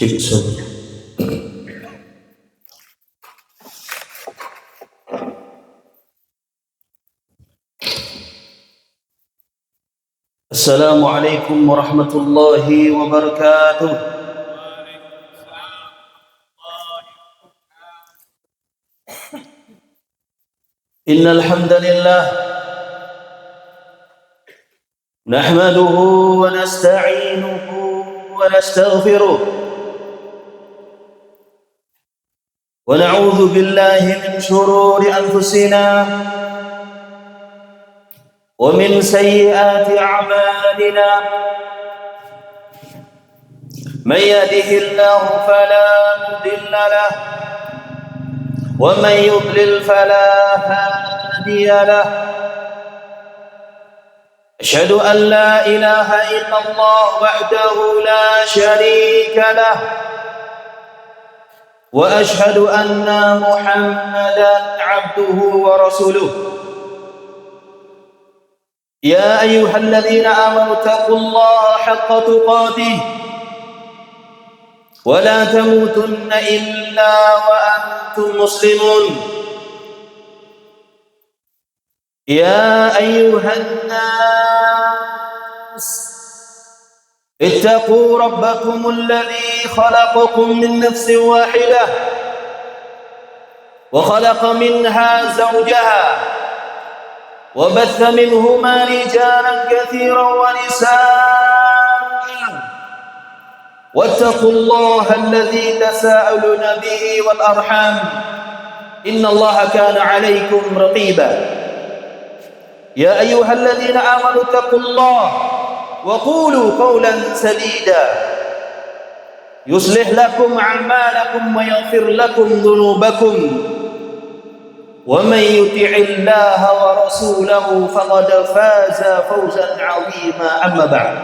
saja. Assalamualaikum warahmatullahi wabarakatuh. Innal hamdalillah nahmaduhu wa nasta'inuhu wa nastaghfiruh wa na'udzu billahi min shururi anfusina wa min sayyiati a'malina. Man yahdihillahu fala mudilla lahu wa man yudlil fala hadiya lahu. Asyhadu an la ilaha illallah wahdahu la syarika lah wa asyhadu anna Muhammadan 'abduhu wa rasuluh. Ya ayyuhalladzina amanu taqullaha haqqa tuqatih wa la tamutunna illa wa antum muslimun. Ya ayyuhan nas ittaqu rabbakumul ladzi khalaqakum min nafsin wahidah wa khalaqa minha zawjaha wa batha minhuma rijalan katsiran wa nisaa. Wattaqullaha alladzi tasaaluna bihi wal arham innallaha kana 'alaykum raqiba. Ya ayyuhalladzina amanu taqullaha wa qulu qawlan sadida yuslih lakum a'malakum wa yaghfir lakum dhunubakum wa man yuti'illaha wa rasulahu faqad faza fawzan 'azima. Amma ba'd,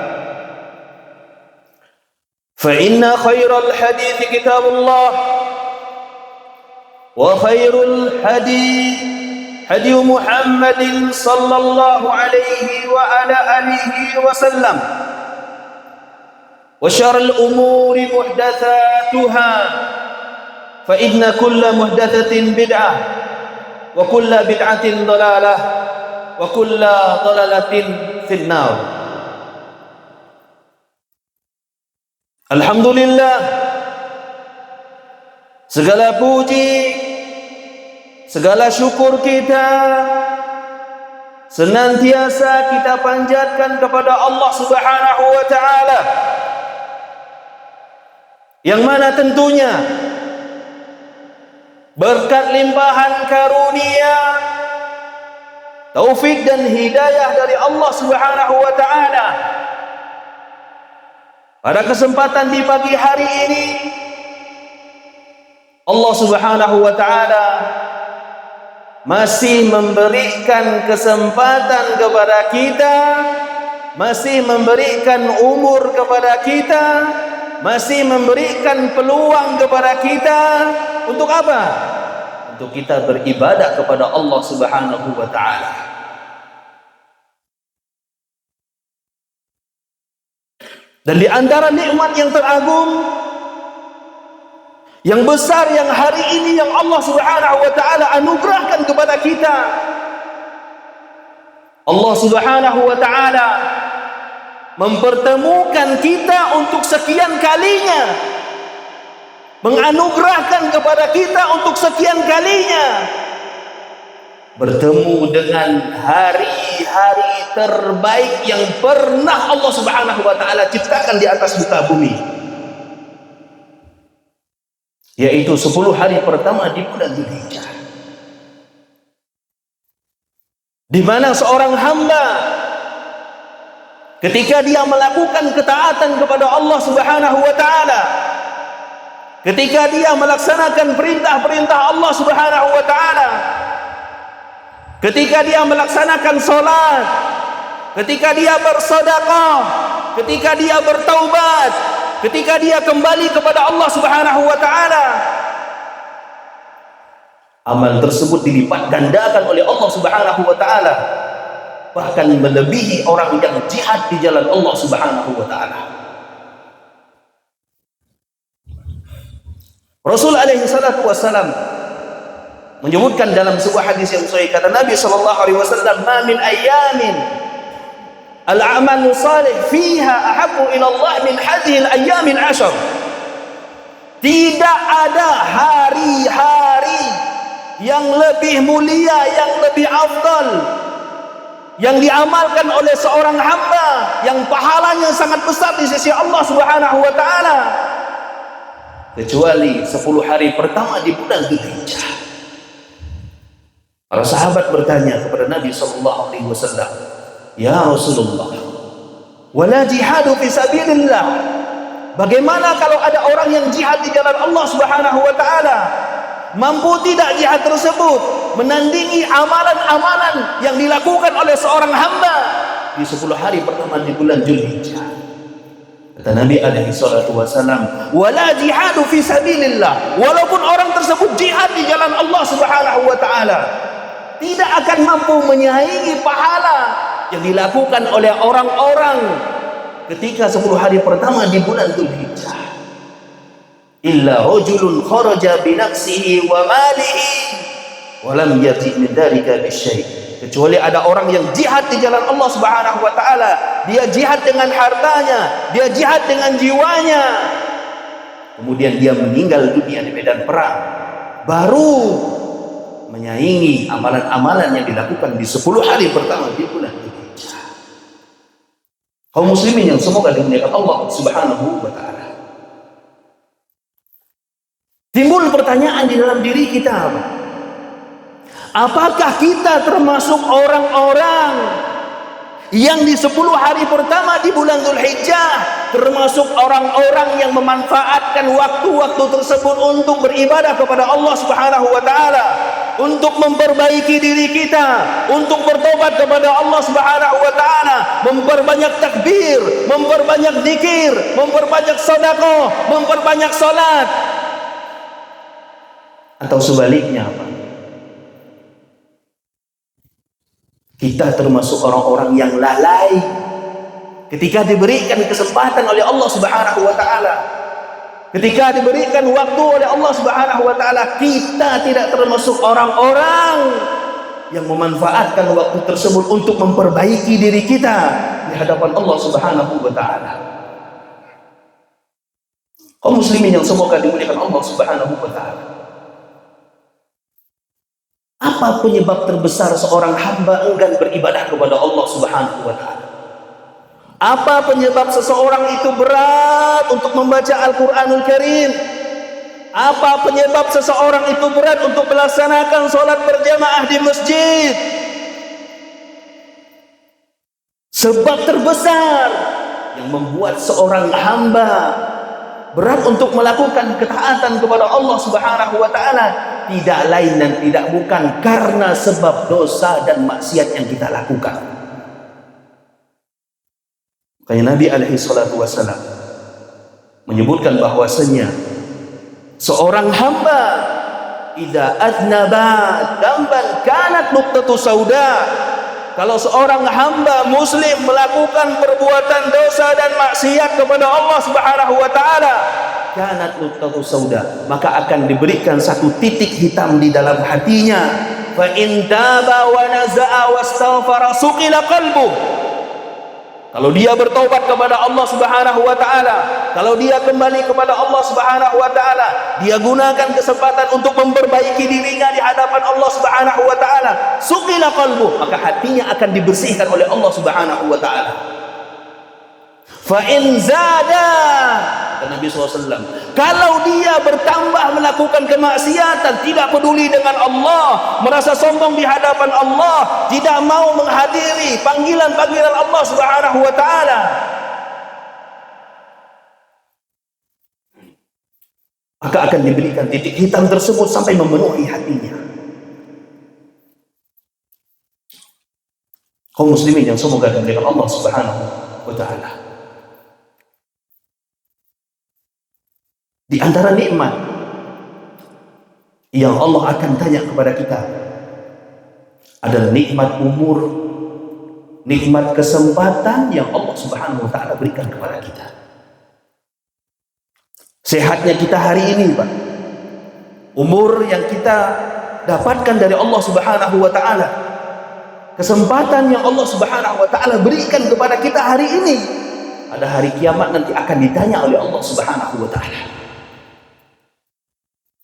fa inna khairal hadithi kitabullah wa khairul hadi Muhammadin sallallahu alaihi wa ala alihi wa sallam wa syarrul umuri muhdatsatuha fa inna kulla muhdatsatin bid'ah wa kulla bid'atin dhalalah wa kulla dhalalatin finnar. Alhamdulillah, segala puji, segala syukur kita senantiasa kita panjatkan kepada Allah Subhanahu wa ta'ala, yang mana tentunya berkat limpahan karunia, taufik dan hidayah dari Allah Subhanahu wa ta'ala, pada kesempatan di pagi hari ini Allah Subhanahu wa ta'ala masih memberikan kesempatan kepada kita, masih memberikan umur kepada kita, masih memberikan peluang kepada kita. Untuk apa? Untuk kita beribadah kepada Allah Subhanahu wa ta'ala. Dan di antara nikmat yang teragung, yang besar, yang hari ini yang Allah Subhanahu wa ta'ala anugerahkan kepada kita, Allah Subhanahu wa ta'ala mempertemukan kita untuk sekian kalinya, menganugerahkan kepada kita untuk sekian kalinya bertemu dengan hari-hari terbaik yang pernah Allah Subhanahu wa ta'ala ciptakan di atas muka bumi, yaitu 10 hari pertama di bulan Dzulhijjah, di mana seorang hamba ketika dia melakukan ketaatan kepada Allah Subhanahu wa ta'ala, ketika dia melaksanakan perintah-perintah Allah Subhanahu wa ta'ala, ketika dia melaksanakan salat, ketika dia bersedekah, ketika dia bertaubat, ketika dia kembali kepada Allah Subhanahu wa ta'ala, amal tersebut dilipat gandakan oleh Allah Subhanahu wa ta'ala, bahkan melebihi orang yang jihad di jalan Allah Subhanahu wa ta'ala. Rasul alaihi salatu wassalam menyebutkan dalam sebuah hadis yang sahih, kata Nabi sallallahu alaihi wasallam, "Ma min ayyamin al-a'malu salih fiha ahabbu ila Allah min hadhihi al-ayyamin 'ashar." Tidak ada hari-hari yang lebih mulia, yang lebih afdal, yang diamalkan oleh seorang hamba, yang pahalanya sangat besar di sisi Allah Subhanahu wa taala, kecuali 10 hari pertama di bulan Dzulhijjah. Para sahabat bertanya kepada Nabi sallallahu alaihi wasallam, "Ya Rasulullah, wala jihadu fi sabilillah." Bagaimana kalau ada orang yang jihad di jalan Allah Subhanahu wa taala? Mampu tidak jihad tersebut menandingi amalan-amalan yang dilakukan oleh seorang hamba di 10 hari pertama di bulan Dzulhijjah? Kata Nabi alaihi salatu wasallam, "Wala jihadu fi sabilillah." Walaupun orang tersebut jihad di jalan Allah Subhanahu wa taala, tidak akan mampu menyaingi pahala yang dilakukan oleh orang-orang ketika 10 hari pertama di bulan Dzulhijjah. Illa rajulun kharaja bi nafsihi wa malihi wa lam yati min dzalika bisyai'. Kecuali ada orang yang jihad di jalan Allah Subhanahu wa taala, dia jihad dengan hartanya, dia jihad dengan jiwanya, kemudian dia meninggal dunia di medan perang, baru menyaingi amalan-amalan yang dilakukan di 10 hari pertama di bulan Dzulhijjah. Kaum muslimin yang semoga dimuliakan Allah Subhanahu wa taala. Timbul pertanyaan di dalam diri kita, apakah kita termasuk orang-orang yang di 10 hari pertama di bulan Dzulhijjah termasuk orang-orang yang memanfaatkan waktu-waktu tersebut untuk beribadah kepada Allah Subhanahu wa taala, untuk memperbaiki diri kita, untuk bertobat kepada Allah Subhanahu wa taala, memperbanyak takbir, memperbanyak zikir, memperbanyak sedekah, memperbanyak salat? Atau sebaliknya, Pak, kita termasuk orang-orang yang lalai ketika diberikan kesempatan oleh Allah Subhanahu wa taala, ketika diberikan waktu oleh Allah Subhanahu wa taala, kita tidak termasuk orang-orang yang memanfaatkan waktu tersebut untuk memperbaiki diri kita di hadapan Allah Subhanahu wa taala. Kaum muslimin yang semoga dimuliakan Allah Subhanahu wa taala, apa penyebab terbesar seorang hamba enggan beribadah kepada Allah Subhanahu wa taala? Apa penyebab seseorang itu berat untuk membaca Al-Qur'anul Karim? Apa penyebab seseorang itu berat untuk melaksanakan salat berjamaah di masjid? Sebab terbesar yang membuat seorang hamba berat untuk melakukan ketaatan kepada Allah Subhanahu wa taala tidak lain dan tidak bukan karena sebab dosa dan maksiat yang kita lakukan. Makanya Nabi alaihi salatu wasallam menyebutkan bahwasanya seorang hamba idza adnaba damban kanat nuqtatu sauda. Kalau seorang hamba muslim melakukan perbuatan dosa dan maksiat kepada Allah Subhanahu wa taala, kanat nuqtatu sauda, maka akan diberikan satu titik hitam di dalam hatinya. Fa in taba wa naza'a wastaghfara suqila qalbuh. Kalau dia bertobat kepada Allah Subhanahu wa taala, kalau dia kembali kepada Allah Subhanahu wa taala, dia gunakan kesempatan untuk memperbaiki dirinya di hadapan Allah Subhanahu wa taala, suqila qalbuh, maka hatinya akan dibersihkan oleh Allah Subhanahu wa taala. Fa in zada, kata Nabi SAW, kalau dia bertambah melakukan kemaksiatan, tidak peduli dengan Allah, merasa sombong di hadapan Allah, tidak mau menghadiri panggilan-panggilan Allah Subhanahu wa taala, maka akan diberikan titik hitam tersebut sampai memenuhi hatinya. Kaum muslimin yang semoga dimuliakan Allah Subhanahu wa taala, di antara nikmat yang Allah akan tanya kepada kita adalah nikmat umur, nikmat kesempatan yang Allah Subhanahu wa taala berikan kepada kita. Sehatnya kita hari ini, Pak, Umur yang kita dapatkan dari Allah Subhanahu wa taala, kesempatan yang Allah Subhanahu wa taala berikan kepada kita hari ini, pada hari kiamat nanti akan ditanya oleh Allah Subhanahu wa taala.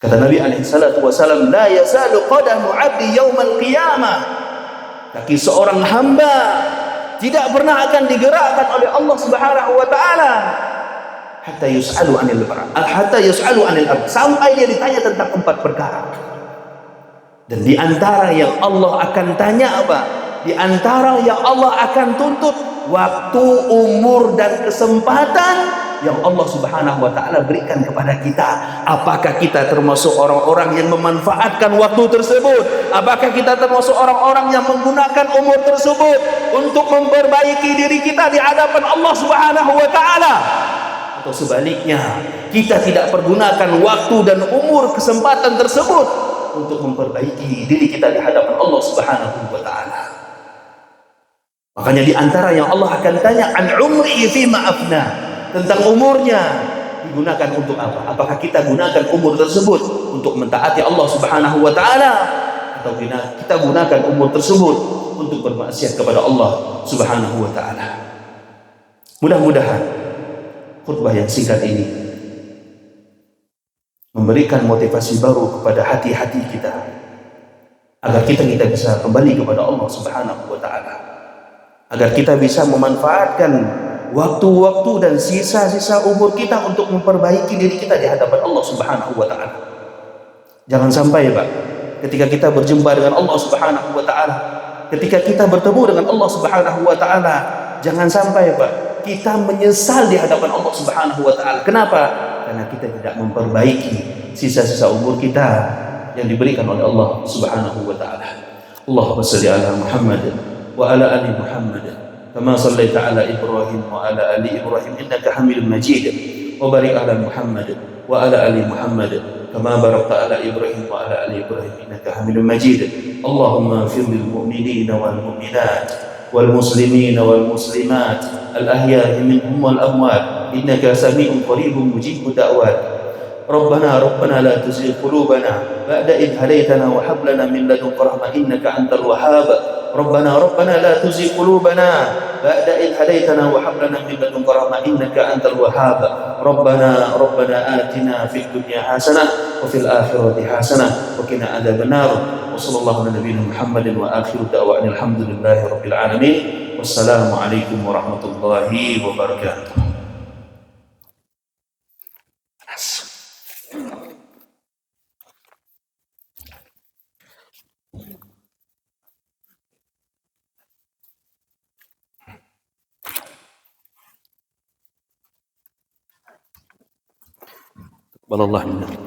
Kata Nabi alaihi salatu wasallam, la yazalu qadamu 'abdi yaumal qiyamah, kaki seorang hamba tidak pernah akan digerakkan oleh Allah Subhanahu wa taala hatta yus'alu 'anil abd, sampai dia ditanya tentang 4 perkara. Dan di antara yang Allah akan tanya apa? Di antara yang Allah akan tuntut, waktu, umur, dan kesempatan yang Allah Subhanahu wa taala berikan kepada kita. Apakah kita termasuk orang-orang yang memanfaatkan waktu tersebut? Apakah kita termasuk orang-orang yang menggunakan umur tersebut untuk memperbaiki diri kita di hadapan Allah Subhanahu wa taala? Atau sebaliknya, kita tidak pergunakan waktu dan umur kesempatan tersebut untuk memperbaiki diri kita di hadapan Allah Subhanahu wa taala. Makanya di antara yang Allah akan tanya, an umri fi ma'afna, tentang umurnya digunakan untuk apa? Apakah kita gunakan umur tersebut untuk mentaati Allah Subhanahu wa taala, atau kita gunakan umur tersebut untuk bermaksiat kepada Allah Subhanahu wa taala? Mudah-mudahan khutbah yang singkat ini memberikan motivasi baru kepada hati-hati kita, agar kita bisa kembali kepada Allah Subhanahu wa taala, agar kita bisa memanfaatkan waktu-waktu dan sisa-sisa umur kita untuk memperbaiki diri kita di hadapan Allah Subhanahu wa taala. Jangan sampai, Pak, ketika kita berjumpa dengan Allah Subhanahu wa taala, ketika kita bertemu dengan Allah Subhanahu wa taala, jangan sampai, Pak, kita menyesal di hadapan Allah Subhanahu wa taala. Kenapa? Karena kita tidak memperbaiki sisa-sisa umur kita yang diberikan oleh Allah Subhanahu wa taala. Allahumma shalli ala Muhammad wa ala ali Muhammad kama shallaita ala Ibrahim wa ala ali Ibrahim innaka Hamidum Majid, wa barik ala Muhammad wa ala ali Muhammad kama barakta ala Ibrahim wa ala ali Ibrahim innaka Hamidum Majid. Allahumma ighfir lil mu'minina wal mu'minat wal muslimina wal muslimat al ahya'i minhum wal amwat innaka sami'un qaribun mujibud da'wat. ربنا لا تزغ قلوبنا بعد إذ هديتنا وهب لنا من لدنك رحمة إنك أنت الوهاب. ربنا لا تزغ قلوبنا بعد إذ هديتنا وهب لنا من لدنك رحمة إنك أنت الوهاب. ربنا آتنا في الدنيا حسنة وفي الآخرة حسنة وقنا عذاب النار. وصلى الله على نبينا محمد وآخر دعوانا الحمد لله رب العالمين. والسلام عليكم ورحمة الله وبركاته. Wallahu a'lam.